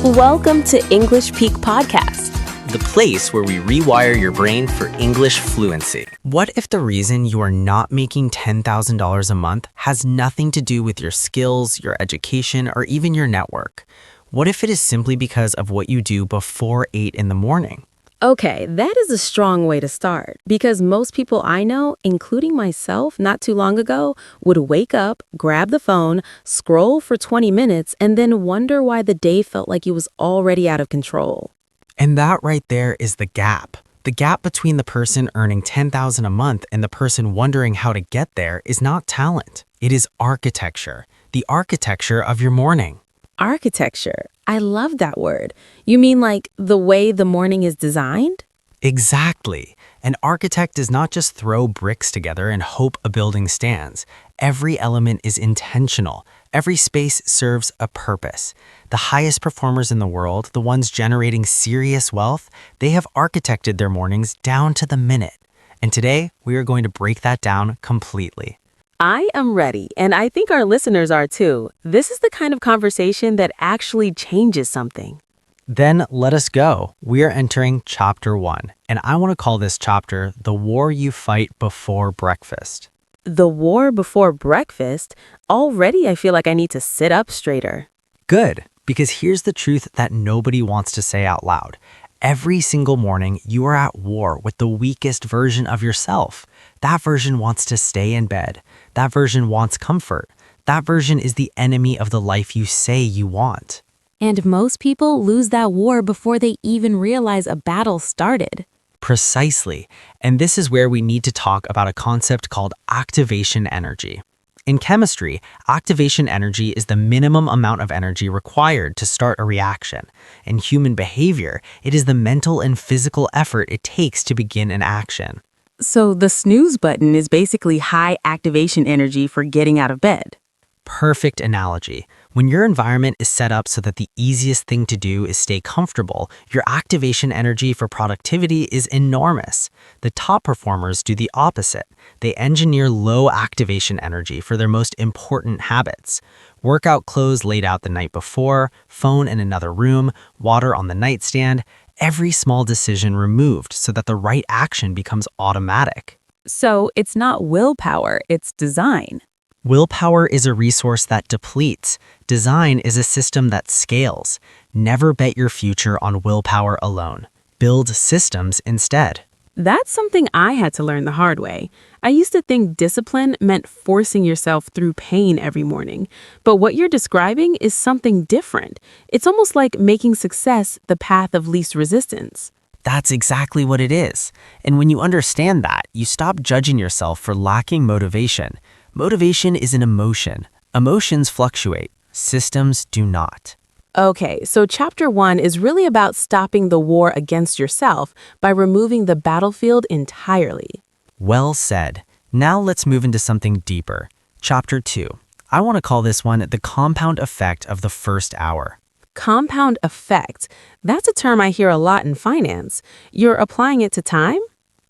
Welcome to English Peak Podcast, the place where we rewire your brain for English fluency. What if the reason you are not making $10,000 a month has nothing to do with your skills, your education, or even your network? What if it is simply because of what you do before 8 in the morning? Okay, that is a strong way to start because most people I know, including myself not too long ago, would wake up, grab the phone, scroll for 20 minutes, and then wonder why the day felt like it was already out of control. And that right there is the gap. The gap between the person earning $10,000 a month and the person wondering how to get there is not talent. It is architecture, the architecture of your morning. Architecture. I love that word. You mean like the way the morning is designed? Exactly. An architect does not just throw bricks together and hope a building stands. Every element is intentional. Every space serves a purpose. The highest performers in the world, the ones generating serious wealth, they have architected their mornings down to the minute. And today, we are going to break that down completely. I am ready, and I think our listeners are too. This is the kind of conversation that actually changes something. Then let us go. We are entering chapter 1, and I want to call this chapter The War You Fight Before Breakfast. The war before breakfast? Already I feel like I need to sit up straighter. Good, because here's the truth that nobody wants to say out loud. Every single morning, you are at war with the weakest version of yourself. That version wants to stay in bed. That version wants comfort. That version is the enemy of the life you say you want. And most people lose that war before they even realize a battle started. Precisely. And this is where we need to talk about a concept called activation energy. In chemistry, activation energy is the minimum amount of energy required to start a reaction. In human behavior, it is the mental and physical effort it takes to begin an action. So the snooze button is basically high activation energy for getting out of bed. Perfect analogy. When your environment is set up so that the easiest thing to do is stay comfortable, your activation energy for productivity is enormous. The top performers do the opposite. They engineer low activation energy for their most important habits. Workout clothes laid out the night before, phone in another room, water on the nightstand, every small decision removed so that the right action becomes automatic. So it's not willpower, it's design. Willpower is a resource that depletes. Design is a system that scales. Never bet your future on willpower alone. Build systems instead. That's something I had to learn the hard way. I used to think discipline meant forcing yourself through pain every morning. But what you're describing is something different. It's almost like making success the path of least resistance. That's exactly what it is. And when you understand that, you stop judging yourself for lacking motivation. Motivation is an emotion. Emotions fluctuate. Systems do not. Okay, so chapter 1 is really about stopping the war against yourself by removing the battlefield entirely. Well said. Now let's move into something deeper. Chapter 2. I want to call this one the compound effect of the first hour. Compound effect. That's a term I hear a lot in finance. You're applying it to time?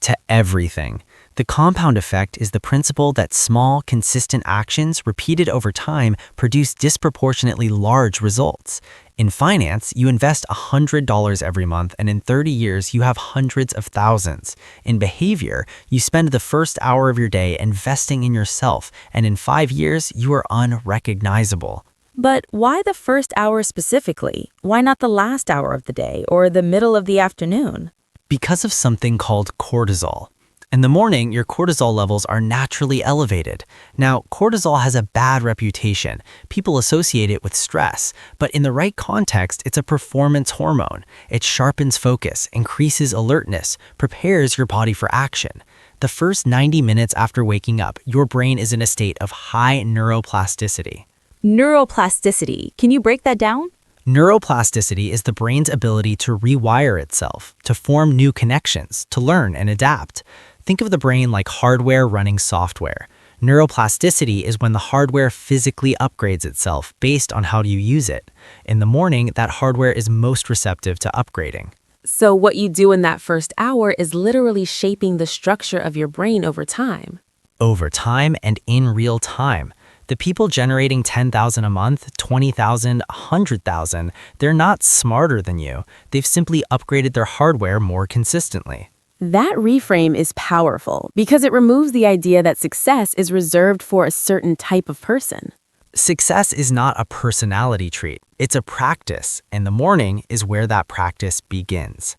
To everything. The compound effect is the principle that small, consistent actions repeated over time produce disproportionately large results. In finance, you invest $100 every month, and in 30 years, you have hundreds of thousands. In behavior, you spend the first hour of your day investing in yourself, and in 5 years, you are unrecognizable. But why the first hour specifically? Why not the last hour of the day or the middle of the afternoon? Because of something called cortisol. In the morning, your cortisol levels are naturally elevated. Now, cortisol has a bad reputation. People associate it with stress, but in the right context, it's a performance hormone. It sharpens focus, increases alertness, prepares your body for action. The first 90 minutes after waking up, your brain is in a state of high neuroplasticity. Neuroplasticity. Can you break that down? Neuroplasticity is the brain's ability to rewire itself, to form new connections, to learn and adapt. Think of the brain like hardware running software. Neuroplasticity is when the hardware physically upgrades itself based on how you use it. In the morning, that hardware is most receptive to upgrading. So what you do in that first hour is literally shaping the structure of your brain over time. Over time and in real time. The people generating 10,000 a month, 20,000, 100,000, they're not smarter than you. They've simply upgraded their hardware more consistently. That reframe is powerful because it removes the idea that success is reserved for a certain type of person. Success is not a personality trait. It's a practice, and the morning is where that practice begins.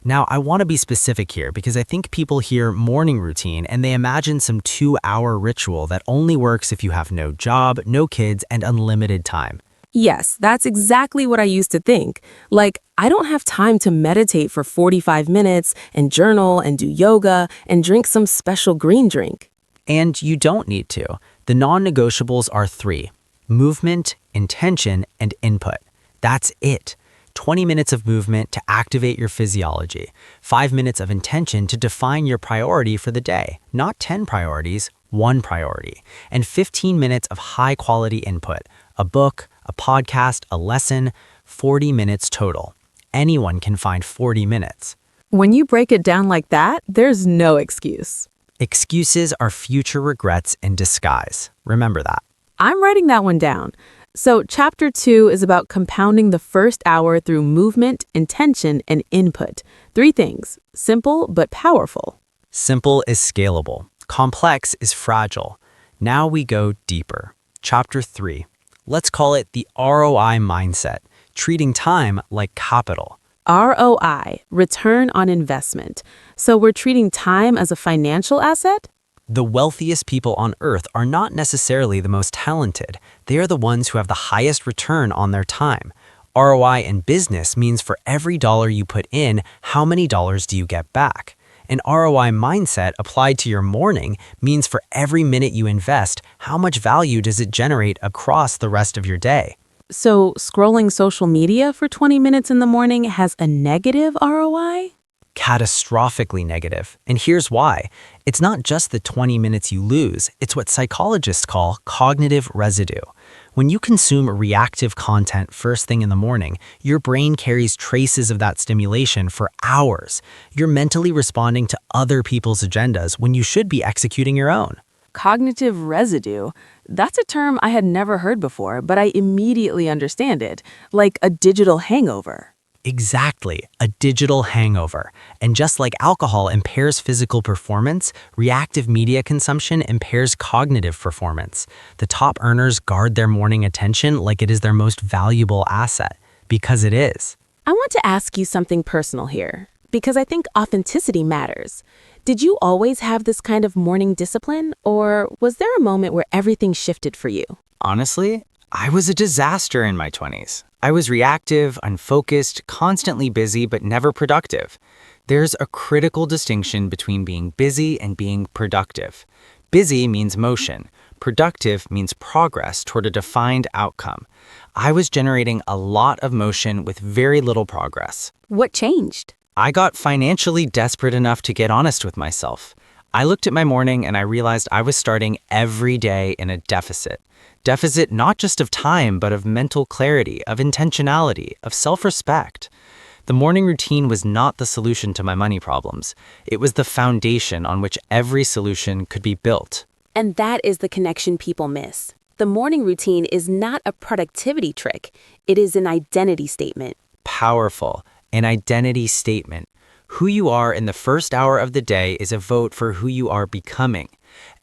Now, I want to be specific here because I think people hear morning routine and they imagine some 2-hour ritual that only works if you have no job, no kids, and unlimited time. Yes, that's exactly what I used to think. Like, I don't have time to meditate for 45 minutes and journal and do yoga and drink some special green drink. And you don't need to. The non-negotiables are 3: movement, intention, and input. That's it. 20 minutes of movement to activate your physiology, 5 minutes of intention to define your priority for the day, not 10 priorities, 1 priority, and 15 minutes of high-quality input, a book, a podcast, a lesson, 40 minutes total. Anyone can find 40 minutes. When you break it down like that, there's no excuse. Excuses are future regrets in disguise. Remember that. I'm writing that one down. So chapter 2 is about compounding the first hour through movement, intention, and input. 3 things, simple but powerful. Simple is scalable. Complex is fragile. Now we go deeper. Chapter 3. Let's call it the ROI Mindset, treating time like capital. ROI, return on investment. So we're treating time as a financial asset? The wealthiest people on earth are not necessarily the most talented. They are the ones who have the highest return on their time. ROI in business means for every dollar you put in, how many dollars do you get back? An ROI mindset applied to your morning means for every minute you invest, how much value does it generate across the rest of your day? So scrolling social media for 20 minutes in the morning has a negative ROI? Catastrophically negative. And here's why. It's not just the 20 minutes you lose, it's what psychologists call cognitive residue. When you consume reactive content first thing in the morning, your brain carries traces of that stimulation for hours. You're mentally responding to other people's agendas when you should be executing your own. Cognitive residue. That's a term I had never heard before, but I immediately understand it, like a digital hangover. Exactly, a digital hangover. And just like alcohol impairs physical performance, reactive media consumption impairs cognitive performance. The top earners guard their morning attention like it is their most valuable asset, because it is. I want to ask you something personal here, because I think authenticity matters. Did you always have this kind of morning discipline, or was there a moment where everything shifted for you? Honestly, I was a disaster in my 20s. I was reactive, unfocused, constantly busy, but never productive. There's a critical distinction between being busy and being productive. Busy means motion. Productive means progress toward a defined outcome. I was generating a lot of motion with very little progress. What changed? I got financially desperate enough to get honest with myself. I looked at my morning and I realized I was starting every day in a deficit. Deficit not just of time, but of mental clarity, of intentionality, of self-respect. The morning routine was not the solution to my money problems. It was the foundation on which every solution could be built. And that is the connection people miss. The morning routine is not a productivity trick. It is an identity statement. Powerful. An identity statement. Who you are in the first hour of the day is a vote for who you are becoming.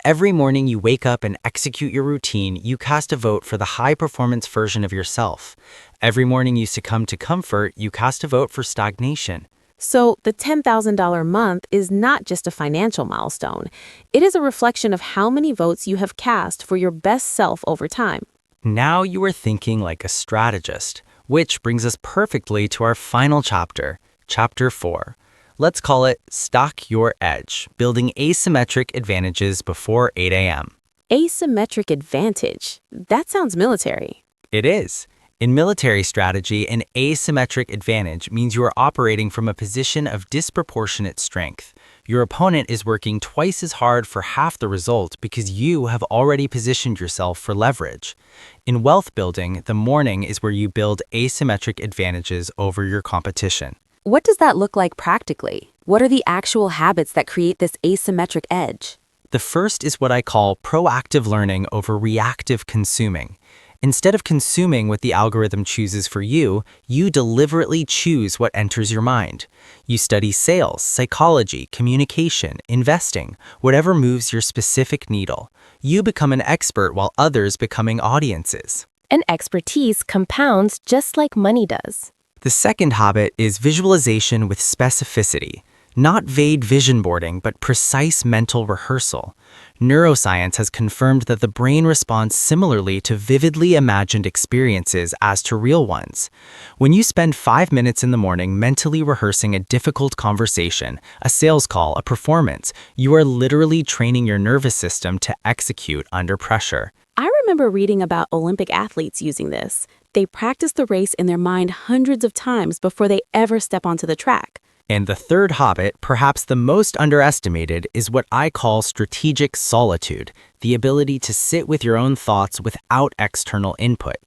Every morning you wake up and execute your routine, you cast a vote for the high-performance version of yourself. Every morning you succumb to comfort, you cast a vote for stagnation. So the $10,000 month is not just a financial milestone. It is a reflection of how many votes you have cast for your best self over time. Now you are thinking like a strategist, which brings us perfectly to our final chapter, Chapter 4. Let's call it Stock Your Edge, building asymmetric advantages before 8 a.m. Asymmetric advantage. That sounds military. It is. In military strategy, an asymmetric advantage means you are operating from a position of disproportionate strength. Your opponent is working twice as hard for half the result because you have already positioned yourself for leverage. In wealth building, the morning is where you build asymmetric advantages over your competition. What does that look like practically? What are the actual habits that create this asymmetric edge? The first is what I call proactive learning over reactive consuming. Instead of consuming what the algorithm chooses for you, you deliberately choose what enters your mind. You study sales, psychology, communication, investing, whatever moves your specific needle. You become an expert while others becoming audiences. And expertise compounds just like money does. The second habit is visualization with specificity. Not vague vision boarding, but precise mental rehearsal. Neuroscience has confirmed that the brain responds similarly to vividly imagined experiences as to real ones. When you spend 5 minutes in the morning mentally rehearsing a difficult conversation, a sales call, a performance, you are literally training your nervous system to execute under pressure. I remember reading about Olympic athletes using this. They practice the race in their mind hundreds of times before they ever step onto the track. And the third habit, perhaps the most underestimated, is what I call strategic solitude, the ability to sit with your own thoughts without external input.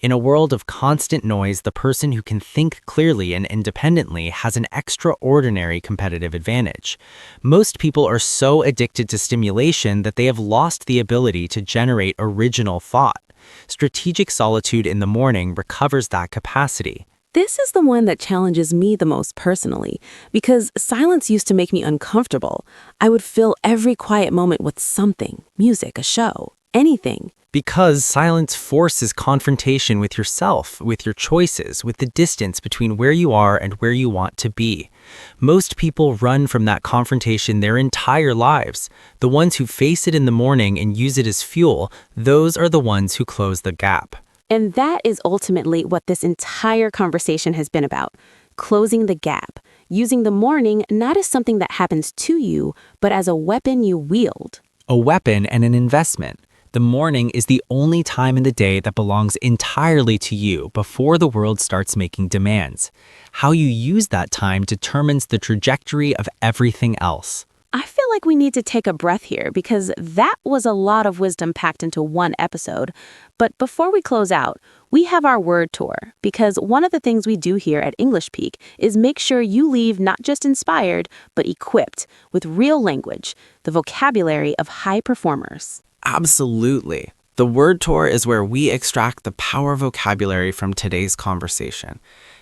In a world of constant noise, the person who can think clearly and independently has an extraordinary competitive advantage. Most people are so addicted to stimulation that they have lost the ability to generate original thought. Strategic solitude in the morning recovers that capacity. This is the one that challenges me the most personally, because silence used to make me uncomfortable. I would fill every quiet moment with something, music, a show, anything. Because silence forces confrontation with yourself, with your choices, with the distance between where you are and where you want to be. Most people run from that confrontation their entire lives. The ones who face it in the morning and use it as fuel, those are the ones who close the gap. And that is ultimately what this entire conversation has been about. Closing the gap. Using the morning not as something that happens to you, but as a weapon you wield. A weapon and an investment. The morning is the only time in the day that belongs entirely to you before the world starts making demands. How you use that time determines the trajectory of everything else. I feel like we need to take a breath here because that was a lot of wisdom packed into one episode. But before we close out, we have our word tour because one of the things we do here at English Peak is make sure you leave not just inspired, but equipped with real language, the vocabulary of high performers. Absolutely. The word tour is where we extract the power vocabulary from today's conversation.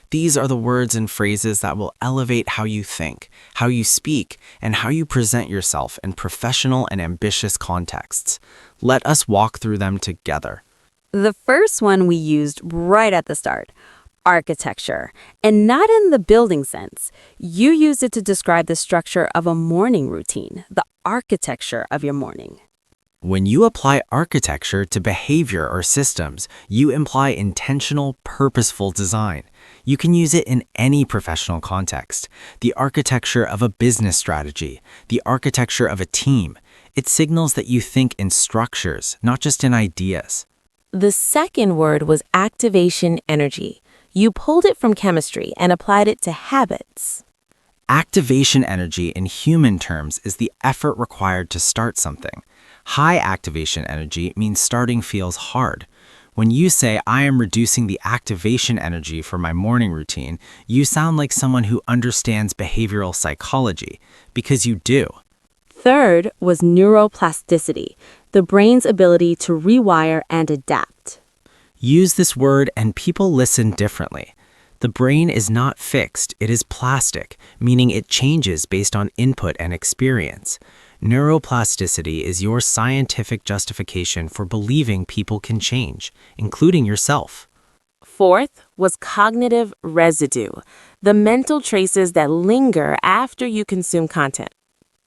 These are the words and phrases that will elevate how you think, how you speak, and how you present yourself in professional and ambitious contexts. Let us walk through them together. The first one we used right at the start, architecture, and not in the building sense. You used it to describe the structure of a morning routine, the architecture of your morning. When you apply architecture to behavior or systems, you imply intentional, purposeful design. You can use it in any professional context. The architecture of a business strategy, the architecture of a team. It signals that you think in structures, not just in ideas. The second word was activation energy. You pulled it from chemistry and applied it to habits. Activation energy in human terms is the effort required to start something. High activation energy means starting feels hard. When you say, I am reducing the activation energy for my morning routine, you sound like someone who understands behavioral psychology, because you do. Third was neuroplasticity, the brain's ability to rewire and adapt. Use this word and people listen differently. The brain is not fixed, it is plastic, meaning it changes based on input and experience. Neuroplasticity is your scientific justification for believing people can change, including yourself. Fourth was cognitive residue, the mental traces that linger after you consume content.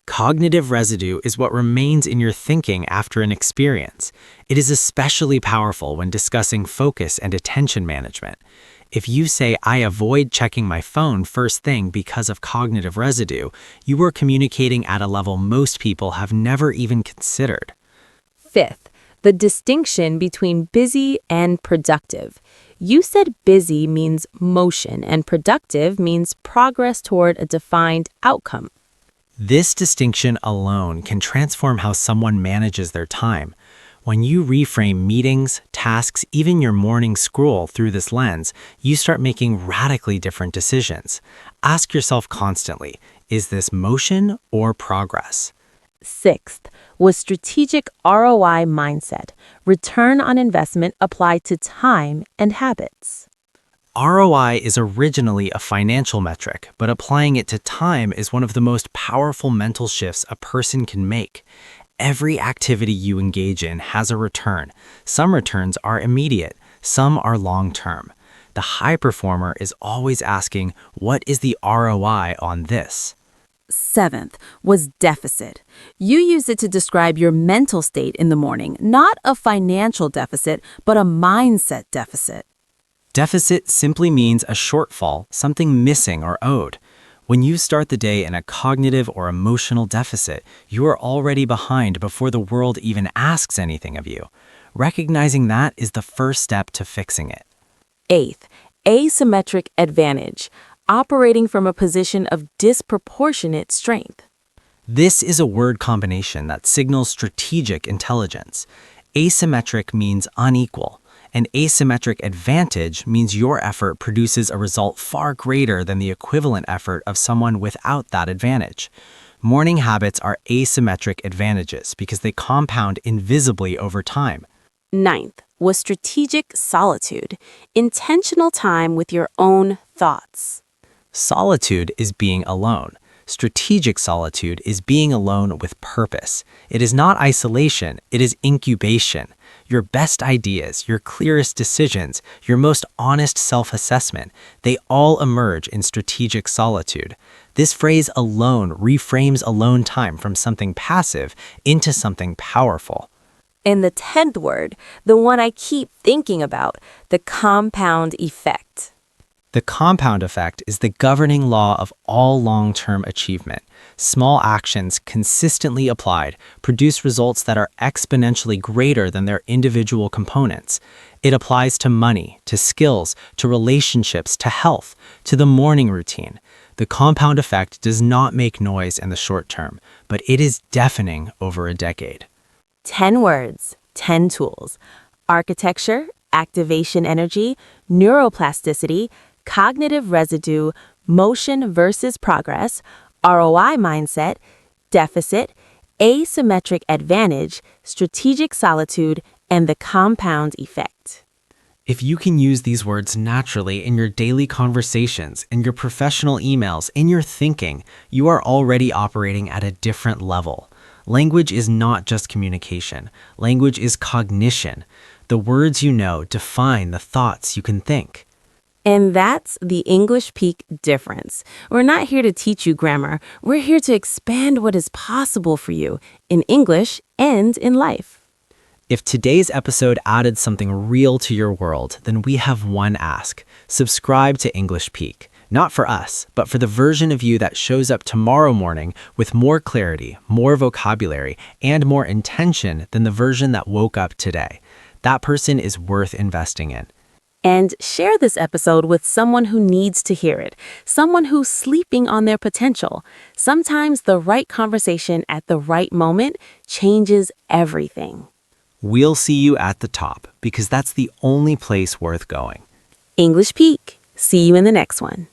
Cognitive residue is what remains in your thinking after an experience. It is especially powerful when discussing focus and attention management. If you say, I avoid checking my phone first thing because of cognitive residue, you are communicating at a level most people have never even considered. Fifth, the distinction between busy and productive. You said busy means motion and productive means progress toward a defined outcome. This distinction alone can transform how someone manages their time. When you reframe meetings, tasks, even your morning scroll through this lens, you start making radically different decisions. Ask yourself constantly, is this motion or progress? Sixth was strategic ROI mindset, return on investment applied to time and habits. ROI is originally a financial metric, but applying it to time is one of the most powerful mental shifts a person can make. Every activity you engage in has a return. Some returns are immediate, some are long-term. The high performer is always asking, what is the ROI on this? Seventh was deficit. You use it to describe your mental state in the morning, not a financial deficit, but a mindset deficit. Deficit simply means a shortfall, something missing or owed. When you start the day in a cognitive or emotional deficit, you are already behind before the world even asks anything of you. Recognizing that is the first step to fixing it. Eighth, asymmetric advantage, operating from a position of disproportionate strength. This is a word combination that signals strategic intelligence. Asymmetric means unequal. An asymmetric advantage means your effort produces a result far greater than the equivalent effort of someone without that advantage. Morning habits are asymmetric advantages because they compound invisibly over time. Ninth was strategic solitude, intentional time with your own thoughts. Solitude is being alone. Strategic solitude is being alone with purpose. It is not isolation, it is incubation. Your best ideas, your clearest decisions, your most honest self-assessment, they all emerge in strategic solitude. This phrase alone reframes alone time from something passive into something powerful. And the 10th word, the one I keep thinking about, the compound effect. The compound effect is the governing law of all long-term achievement. Small actions consistently applied produce results that are exponentially greater than their individual components. It applies to money, to skills, to relationships, to health, to the morning routine. The compound effect does not make noise in the short term, but it is deafening over a decade. 10 words, 10 tools. Architecture, activation energy, neuroplasticity, cognitive residue, motion versus progress, ROI mindset, deficit, asymmetric advantage, strategic solitude, and the compound effect. If you can use these words naturally in your daily conversations, in your professional emails, in your thinking, you are already operating at a different level. Language is not just communication. Language is cognition. The words you know define the thoughts you can think. And that's the English Peak difference. We're not here to teach you grammar. We're here to expand what is possible for you in English and in life. If today's episode added something real to your world, then we have one ask. Subscribe to English Peak. Not for us, but for the version of you that shows up tomorrow morning with more clarity, more vocabulary, and more intention than the version that woke up today. That person is worth investing in. And share this episode with someone who needs to hear it, someone who's sleeping on their potential. Sometimes the right conversation at the right moment changes everything. We'll see you at the top because that's the only place worth going. English Peak. See you in the next one.